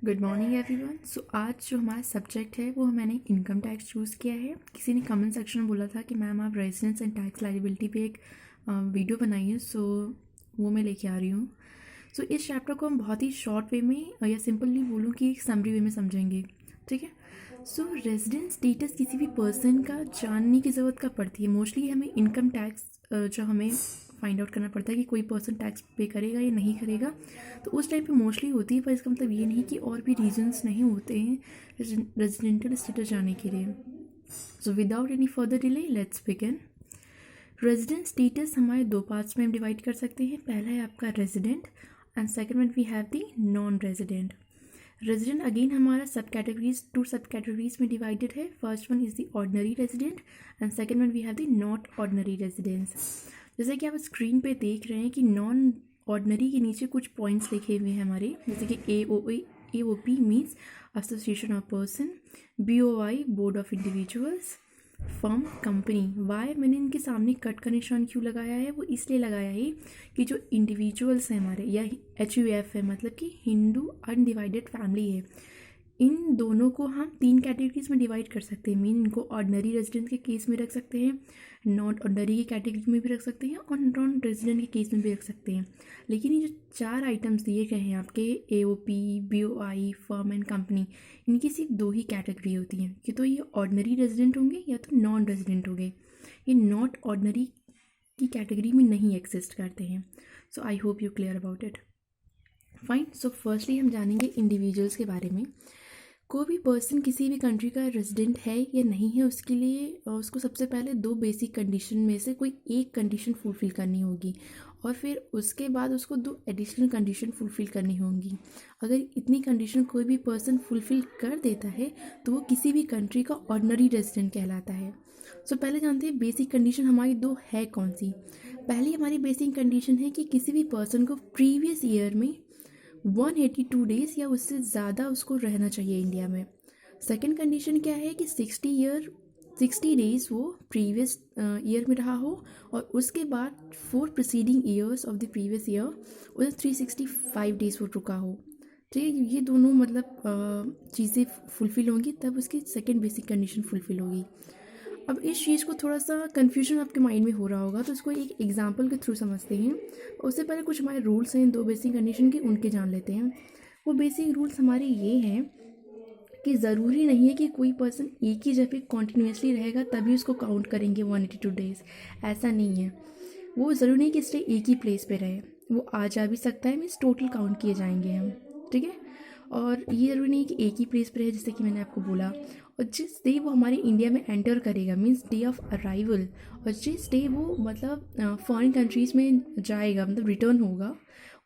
Good morning everyone. सो आज जो हमारा सब्जेक्ट है वो मैंने इनकम टैक्स चूज़ किया है। किसी ने कमेंट सेक्शन में बोला था कि मैम आप रेजिडेंस एंड टैक्स लायबिलिटी पे एक वीडियो बनाइए, सो वो मैं लेके आ रही हूँ। सो इस चैप्टर को हम बहुत ही शॉर्ट वे में या सिंपली बोलूँ कि एक समरी वे में समझेंगे, ठीक है। सो रेजिडेंस स्टेटस किसी भी पर्सन का जानने की ज़रूरत कब पड़ती है? मोस्टली हमें इनकम टैक्स जो हमें फाइंड आउट करना पड़ता है कि कोई पर्सन टैक्स पे करेगा या नहीं करेगा, तो उस टाइम पे मोस्टली होती है। पर इसका मतलब ये नहीं कि और भी रीजंस नहीं होते हैं रेजिडेंटल स्टेटस जाने के लिए। So without any further delay let's begin. Residence status हमारे दो पार्ट्स में हम डिवाइड कर सकते हैं। पहला है आपका resident and second one we have the non resident. Resident again हमारा sub categories to sub categories में डिवाइडेड है। First one is the ordinary resident and second one we have the not ordinary residence. जैसे कि आप screen पे देख रहे हैं कि नॉन ऑर्डिनरी के नीचे कुछ पॉइंट्स लिखे हुए हैं हमारे, जैसे कि AOP means association of person, BOI board of individuals, firm company. Why मैंने इनके सामने कट का निशान क्यों लगाया है? वो इसलिए लगाया है कि जो इंडिविजुअल्स हैं हमारे, या HUF है, मतलब कि हिंदू अनडिवाइडेड फैमिली है, इन दोनों को हम तीन कैटेगरीज में डिवाइड कर सकते हैं। मीन इनको ऑर्डिनरी रेजिडेंट के केस में रख सकते हैं, नॉट ऑर्डिनरी की कैटेगरी में भी रख सकते हैं और नॉन रेजिडेंट के केस में भी रख सकते हैं। लेकिन ये जो चार आइटम्स दिए गए हैं आपके AOP, BOI, firm and company, इनकी सिर्फ दो ही कैटेगरी होती हैं कि तो ये ऑर्डिनरी रेजिडेंट होंगे या तो नॉन रेजिडेंट होंगे। ये नॉट ऑर्डिनरी की कैटेगरी में नहीं एग्जिस्ट करते हैं। So I hope you clear about it. Fine. So firstly हम जानेंगे इंडिविजुअल्स के बारे में। कोई भी पर्सन किसी भी कंट्री का रेजिडेंट है या नहीं है, उसके लिए उसको सबसे पहले दो बेसिक कंडीशन में से कोई एक कंडीशन फुलफ़िल करनी होगी और फिर उसके बाद उसको दो एडिशनल कंडीशन फुलफ़िल करनी होंगी। अगर इतनी कंडीशन कोई भी पर्सन फुलफ़िल कर देता है तो वो किसी भी कंट्री का ऑर्डिनरी रेजिडेंट कहलाता है। सो पहले जानते हैं बेसिक कंडीशन हमारी दो है कौन सी। पहली हमारी बेसिक कंडीशन है कि किसी भी पर्सन को प्रीवियस ईयर में 182 डेज़ या उससे ज़्यादा उसको रहना चाहिए इंडिया में। सेकंड कंडीशन क्या है कि 60 डेज़ वो प्रीवियस ईयर में रहा हो और उसके बाद 4 preceding years of the previous year उसे 365 डेज़ वो रुका हो। ठीक है, ये दोनों मतलब चीज़ें फुलफ़िल होंगी तब उसकी सेकंड बेसिक कंडीशन फुलफ़िल होगी। अब इस चीज़ को थोड़ा सा कन्फ्यूजन आपके माइंड में हो रहा होगा, तो इसको एक एग्जांपल के थ्रू समझते हैं। उससे पहले कुछ हमारे रूल्स हैं दो बेसिक कंडीशन के, उनके जान लेते हैं। वो बेसिक रूल्स हमारे ये हैं कि ज़रूरी नहीं है कि कोई पर्सन एक ही जगह कॉन्टीन्यूसली रहेगा तभी उसको काउंट करेंगे 182 डेज़। ऐसा नहीं है। वो ज़रूरी नहीं कि स्टे एक ही प्लेस पे रहे, वो आ जा भी सकता है, मीन्स टोटल काउंट किए जाएंगे हम। ठीक है, और ये ज़रूरी नहीं कि एक ही प्लेस पे रहे, जैसे कि मैंने आपको बोला। और जिस डे वो हमारे इंडिया में एंटर करेगा मीन्स डे ऑफ अराइवल, और जिस डे वो मतलब फॉरेन कंट्रीज़ में जाएगा मतलब रिटर्न होगा,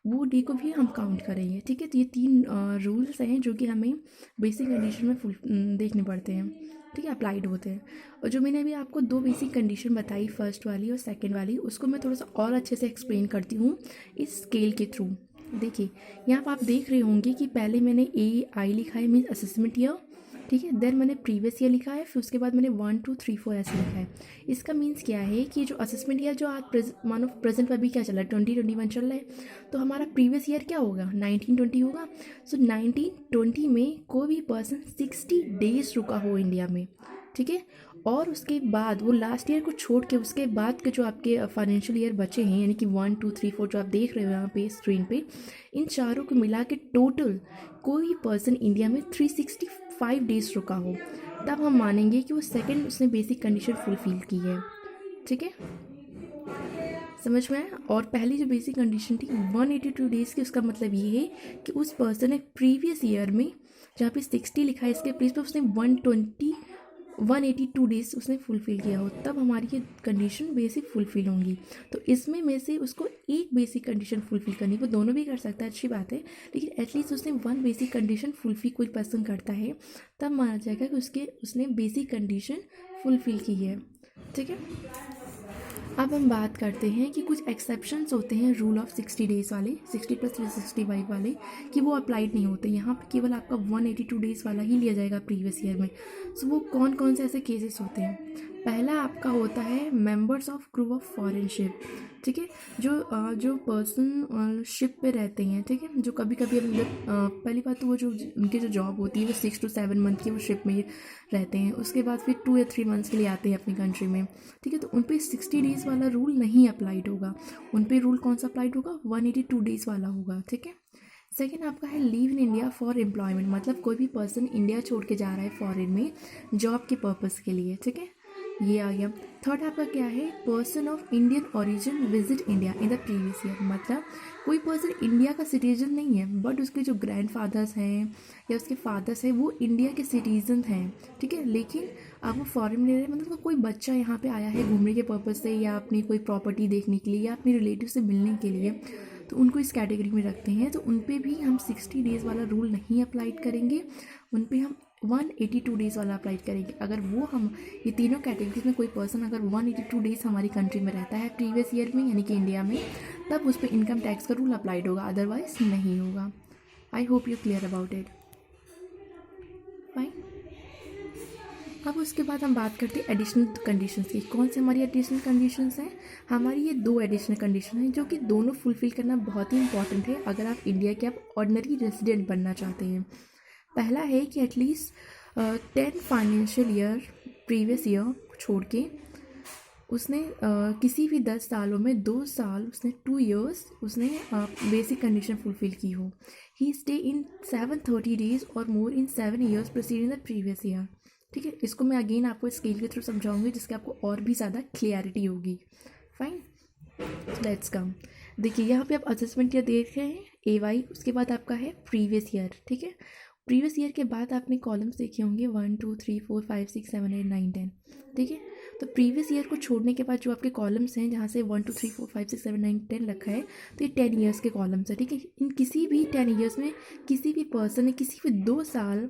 वो डे को भी हम काउंट करेंगे। ठीक है, तो ये तीन रूल्स हैं जो कि हमें बेसिक कंडीशन में देखने पड़ते हैं। ठीक है, अप्लाइड होते हैं। और जो मैंने अभी आपको दो बेसिक कंडीशन बताई, फर्स्ट वाली और सेकंड वाली, उसको मैं थोड़ा सा और अच्छे से एक्सप्लेन करती हूँ इस स्केल के थ्रू। देखिए, यहाँ पर आप देख रहे होंगे कि पहले मैंने AI लिखा है मीन्स असेसमेंट ईयर। ठीक है, देन मैंने प्रीवियस ईयर लिखा है, फिर उसके बाद मैंने 1 2 3 4 ऐसे लिखा है। इसका मीन्स क्या है कि जो असेसमेंट ईयर जो आज मानो प्रेजेंट में अभी क्या चल रहा है, 2021 चल रहा है, तो हमारा प्रीवियस ईयर क्या होगा, 1920 होगा। सो 1920 में कोई भी पर्सन 60 डेज रुका हो इंडिया में। ठीक है, और उसके बाद वो लास्ट ईयर को छोड़ के उसके बाद के जो आपके फाइनेंशियल ईयर बचे हैं, यानी कि 1 2 3 4 जो आप देख रहे हो यहाँ पे स्क्रीन पे, इन चारों को मिला के टोटल कोई पर्सन इंडिया में 365 डेज रुका हो, तब हम मानेंगे कि वो सेकंड उसने बेसिक कंडीशन फुलफिल की है। ठीक है, समझ में आया। और पहली जो बेसिक कंडीशन थी 182 डेज़ की, उसका मतलब ये है कि उस पर्सन ने प्रीवियस ईयर में जहाँ पे 60 लिखा है इसके प्लेस पे उसने 182 डेज़ उसने फुलफ़िल किया हो, तब हमारी ये कंडीशन बेसिक फुलफ़िल होंगी। तो इसमें में से उसको एक बेसिक कंडीशन फुलफ़िल करनी, वो दोनों भी कर सकता है, अच्छी बात है, लेकिन एटलीस्ट उसने वन बेसिक कंडीशन फुलफ़िल कोई पर्सन करता है तब माना जाएगा कि उसने बेसिक कंडीशन फुलफ़िल की है। ठीक है, अब हम बात करते हैं कि कुछ एक्सेप्शंस होते हैं रूल ऑफ 60 डेज़ वाले, 60 + 365 वाले, कि वो अप्लाइड नहीं होते। यहाँ पर केवल आपका 182 डेज़ वाला ही लिया जाएगा प्रीवियस ईयर में। सो वो कौन कौन से ऐसे केसेस होते हैं? पहला आपका होता है members of crew of foreign ship, ठीक है। जो पर्सन शिप पे रहते हैं, ठीक है, जो कभी कभी पहली बात तो वो जो उनकी जो जॉब होती है वो 6 to 7 मंथ की वो शिप में रहते हैं, उसके बाद फिर 2 या 3 मंथ्स के लिए आते हैं अपनी कंट्री में, ठीक है। तो उन पर 60 डेज़ वाला रूल नहीं अप्लाइड होगा, उन पर रूल कौन सा अप्लाइड होगा, 182 डेज़ वाला होगा, ठीक है। सेकेंड आपका है leave in India for employment, मतलब कोई भी पर्सन इंडिया छोड़ के जा रहा है फॉरेन में जॉब के पर्पज़ के लिए, ठीक है, ये आ गया। थर्ड आपका क्या है, person of Indian origin visit India in the previous year, मतलब कोई पर्सन इंडिया का सिटीजन नहीं है बट उसके जो ग्रैंडफादर्स हैं या उसके फादर्स हैं वो इंडिया के सिटीजन हैं, ठीक है, लेकिन आप वो फॉरेन में रह रहे हैं, मतलब कोई बच्चा यहाँ पे आया है घूमने के पर्पज़ से या अपनी कोई प्रॉपर्टी देखने के लिए या अपने रिलेटिव से मिलने के लिए, तो उनको इस कैटेगरी में रखते हैं। तो उन पे भी हम 60 डेज़ वाला रूल नहीं अप्लाइड करेंगे, उन पे हम 182 डेज़ वाला अप्लाइड करेंगे। अगर वो हम ये तीनों कैटेगरीज में कोई पर्सन अगर 182 डेज़ हमारी कंट्री में रहता है प्रीवियस ईयर में यानी कि इंडिया में, तब उस पर इनकम टैक्स का रूल अप्लाइड होगा, अदरवाइज नहीं होगा। आई hope you clear about it. Fine. अब उसके बाद हम बात करते हैं एडिशनल कंडीशंस की। कौन सी हमारी एडिशनल कंडीशंस हैं, हमारी ये 2 एडिशनल कंडीशन हैं जो कि दोनों फुलफिल करना बहुत ही इंपॉर्टेंट है अगर आप इंडिया के आप ऑर्डिनरी रेजिडेंट बनना चाहते हैं। पहला है कि at least 10 financial year previous year छोड़ के उसने किसी भी 10 सालों में 2 साल उसने 2 ईयर्स उसने बेसिक कंडीशन फुलफिल की हो। ही स्टे इन 730 डेज और मोर इन 7 years preceding the previous year, ठीक है। इसको मैं अगेन आपको स्केल के थ्रू समझाऊंगी जिससे आपको और भी ज़्यादा क्लियरिटी होगी। Fine, let's come. देखिए यहाँ पे आप असेसमेंट ईयर देख रहे हैं AY, उसके बाद आपका है प्रीवियस ईयर, ठीक है। प्रीवियस ईयर के बाद आपने कॉलम्स देखे होंगे 1 2 3 4 5 6 7 8 9 10, ठीक है। तो प्रीवियस ईयर को छोड़ने के बाद जो आपके कॉलम्स हैं जहाँ से 1 2 3 4 5 6 7 9 10 रखा है, तो ये 10 ईयर्स के कॉलम्स है, ठीक है। इन किसी भी 10 ईयर्स में किसी भी पर्सन ने किसी भी 2 साल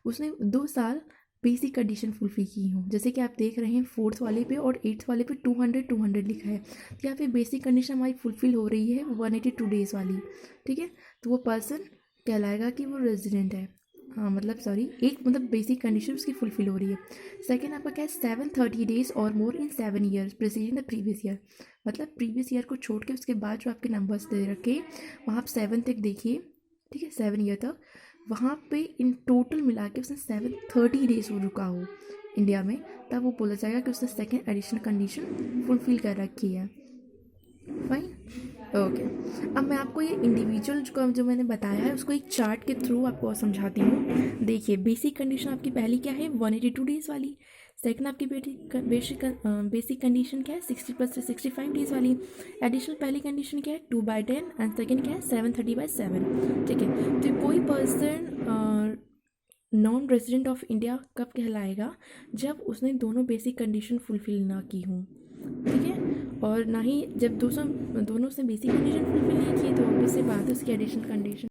उसने 2 साल बेसिक कंडीशन फुलफिल की हो, जैसे कि आप देख रहे हैं 4th वाले पे और 8th वाले पे 200 लिखा है, तो यहाँ पे बेसिक कंडीशन हमारी फुलफिल हो रही है 182 डेज़ वाली, ठीक है। तो वो पर्सन कहलाएगा कि वो रेजिडेंट है, हाँ मतलब सॉरी एक मतलब बेसिक कंडीशन उसकी फुलफिल हो रही है। सेकंड आपका क्या है, 730 डेज और मोर इन 7 years preceding the previous year, मतलब प्रीवियस ईयर को छोड़ के उसके बाद जो आपके नंबर्स दे रखे वहाँ आप 7 तक देखिए, ठीक है, 7 ईयर तक, वहाँ पे इन टोटल मिला के उसने 730 डेज हो रुका हो इंडिया में, तब वो बोला जाएगा कि उसने सेकेंड एडिशनल कंडीशन फुलफिल कर रखी है। Fine, okay. अब मैं आपको ये इंडिविजुअल जो मैंने बताया है उसको एक चार्ट के थ्रू आपको और समझाती हूँ। देखिए बेसिक कंडीशन आपकी पहली क्या है 182 डेज़ वाली, सेकंड आपकी बेसिक कंडीशन क्या है 60 + 65 डेज़ वाली, एडिशनल पहली कंडीशन क्या है 2/10 एंड सेकंड क्या है 730/7, ठीक है। तो कोई person non resident of India कब कहलाएगा, जब उसने दोनों बेसिक कंडीशन फुलफिल ना की हों, ठीक है, और ना ही जब दोनों से बेसिक कंडीशन फुलफिल नहीं की तो ऑब्वियस सी बात है उसकी एडिशनल कंडीशन